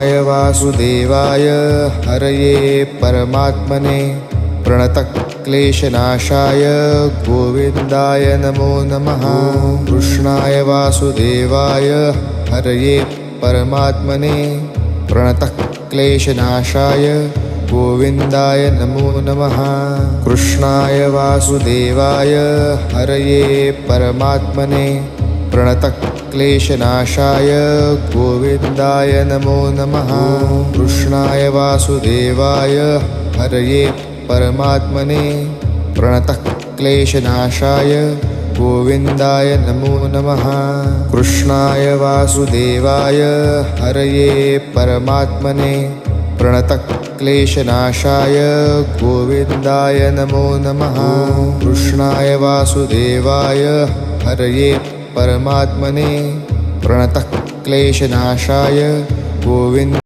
वासुदेवाय हरये परमात्मने प्रणतक्लेशनाशाय गोविन्दाय नमो नमः। कृष्णाय वासुदेवाय हरये परमात्मने प्रणतक्लेशनाशाय गोविन्दाय नमो नमः। कृष्णाय वासुदेवाय हरये परमात्मने प्रणतक्लेशनाशाय गोविन्दाय नमो नमः। कृष्णाय वासुदेवाय हरये परमात्मने प्रणतक्लेशनाशाय गोविन्दाय नमो नमः। कृष्णाय वासुदेवाय हरये परमात्मने प्रणतक्लेशनाशाय गोविन्दाय नमो नमः। कृष्णाय वासुदेवाय हरये परमात्मने प्रणतक्लेशनाशाय गोविन्द